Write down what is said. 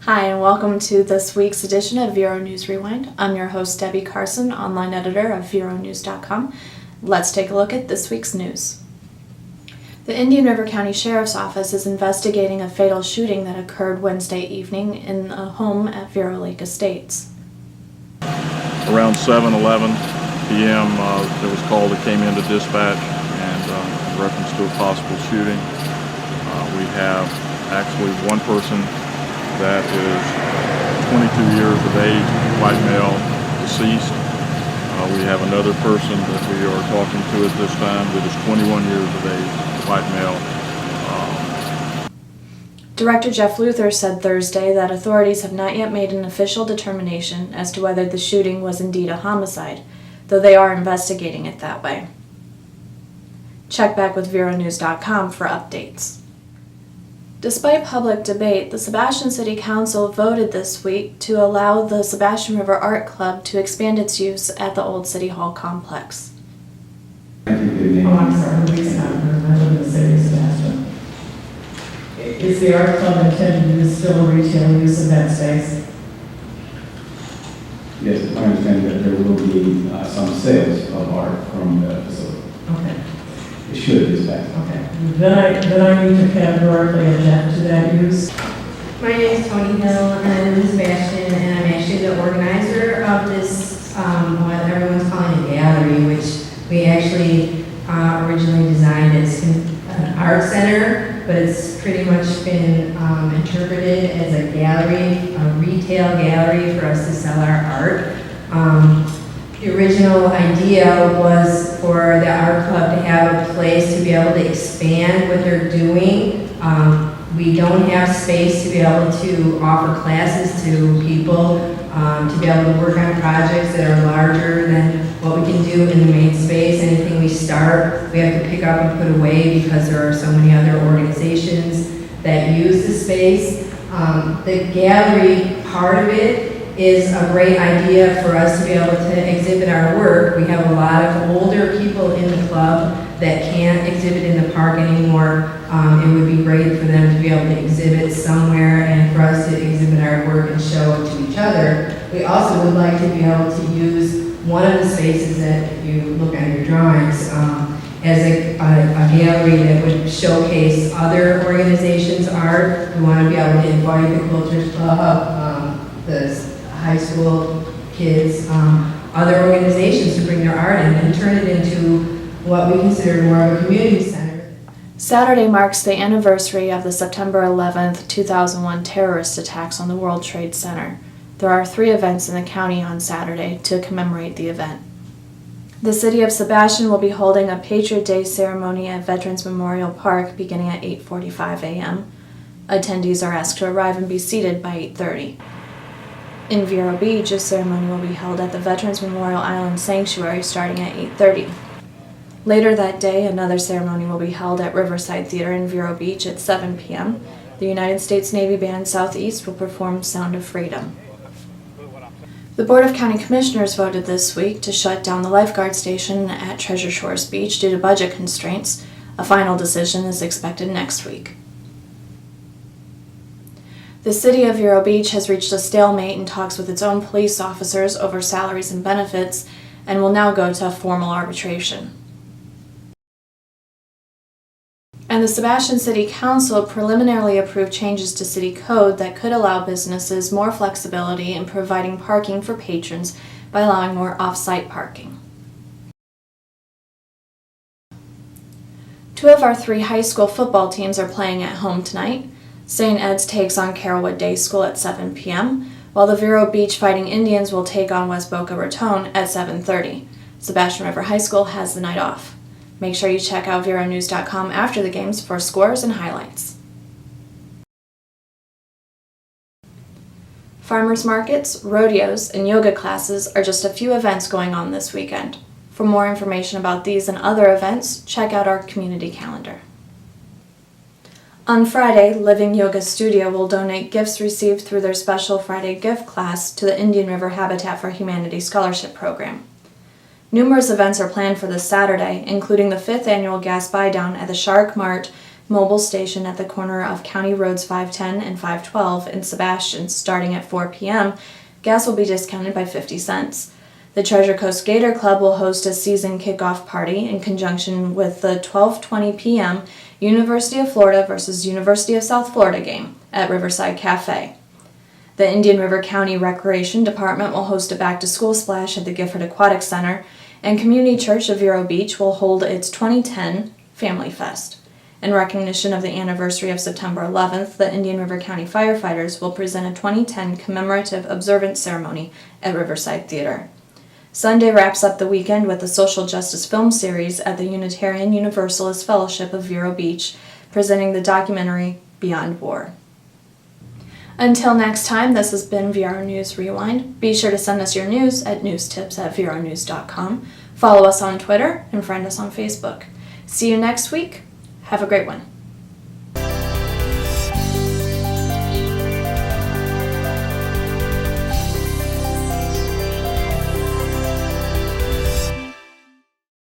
Hi, and welcome to this week's edition of Vero News Rewind. I'm your host, Debbie Carson, online editor of veronews.com. Let's take a look at this week's news. The Indian River County Sheriff's Office is investigating a fatal shooting that occurred Wednesday evening in a home at Vero Lake Estates. Around 7:11 p.m. There was a call that came into dispatch and in reference to a possible shooting. We have actually one person that is 22 years of age, white male, deceased. We have another person that we are talking to at this time that is 21 years of age, white male. Director Jeff Luther said Thursday that authorities have not yet made an official determination as to whether the shooting was indeed a homicide, though they are investigating it that way. Check back with veronews.com for updates. Despite public debate, the Sebastian City Council voted this week to allow the Sebastian River Art Club to expand its use at the Old City Hall complex. Oh, I'm sorry, please not. I live in the city of Sebastian. Is the art club intended to use still retail use of that space? Yes, I understand that there will be some sales of art from the facility. Okay. It should dispatch. Okay. Then I need to categorically object to that use. My name is Tony Hill, and I live in Sebastian, and I'm actually the organizer of this, what everyone's calling a gallery, which we actually originally designed as an art center, but it's pretty much been interpreted as a gallery, a retail gallery for us to sell our art. The original idea was for the art club to have a place to be able to expand what they're doing. We don't have space to be able to offer classes to people, to be able to work on projects that are larger than what we can do in the main space. Anything we start, we have to pick up and put away because there are so many other organizations that use the space. The gallery part of it is a great idea for us to be able to exhibit our work. We have a lot of older people in the club that can't exhibit in the park anymore. It would be great for them to be able to exhibit somewhere and for us to exhibit our work and show it to each other. We also would like to be able to use one of the spaces that if you look at your drawings as a gallery that would showcase other organizations' art. We want to be able to invite the Quilters Club, the high school kids, other organizations to bring their art in and turn it into what we consider more of a community center. Saturday marks the anniversary of the September 11th, 2001 terrorist attacks on the World Trade Center. There are 3 events in the county on Saturday to commemorate the event. The city of Sebastian will be holding a Patriot Day ceremony at Veterans Memorial Park beginning at 8:45 a.m. Attendees are asked to arrive and be seated by 8:30. In Vero Beach, a ceremony will be held at the Veterans Memorial Island Sanctuary starting at 8:30. Later that day, another ceremony will be held at Riverside Theater in Vero Beach at 7 p.m. The United States Navy Band Southeast will perform Sound of Freedom. The Board of County Commissioners voted this week to shut down the lifeguard station at Treasure Shores Beach due to budget constraints. A final decision is expected next week. The city of Vero Beach has reached a stalemate in talks with its own police officers over salaries and benefits and will now go to a formal arbitration. And the Sebastian City Council preliminarily approved changes to city code that could allow businesses more flexibility in providing parking for patrons by allowing more off-site parking. 2 of our 3 high school football teams are playing at home tonight. St. Ed's takes on Carrollwood Day School at 7 p.m., while the Vero Beach Fighting Indians will take on West Boca Raton at 7:30. Sebastian River High School has the night off. Make sure you check out veronews.com after the games for scores and highlights. Farmers markets, rodeos, and yoga classes are just a few events going on this weekend. For more information about these and other events, check out our community calendar. On Friday, Living Yoga Studio will donate gifts received through their special Friday gift class to the Indian River Habitat for Humanity Scholarship Program. Numerous events are planned for this Saturday, including the 5th annual gas buy-down at the Shark Mart mobile station at the corner of County Roads 510 and 512 in Sebastian starting at 4 p.m., gas will be discounted by 50 cents. The Treasure Coast Gator Club will host a season kickoff party in conjunction with the 12:20 p.m. University of Florida versus University of South Florida game at Riverside Cafe. The Indian River County Recreation Department will host a back-to-school splash at the Gifford Aquatic Center, and Community Church of Vero Beach will hold its 2010 Family Fest. In recognition of the anniversary of September 11th, the Indian River County firefighters will present a 2010 commemorative observance ceremony at Riverside Theater. Sunday wraps up the weekend with the social justice film series at the Unitarian Universalist Fellowship of Vero Beach, presenting the documentary Beyond War. Until next time, this has been Vero News Rewind. Be sure to send us your news at newstips@veronews.com. Follow us on Twitter and friend us on Facebook. See you next week. Have a great one.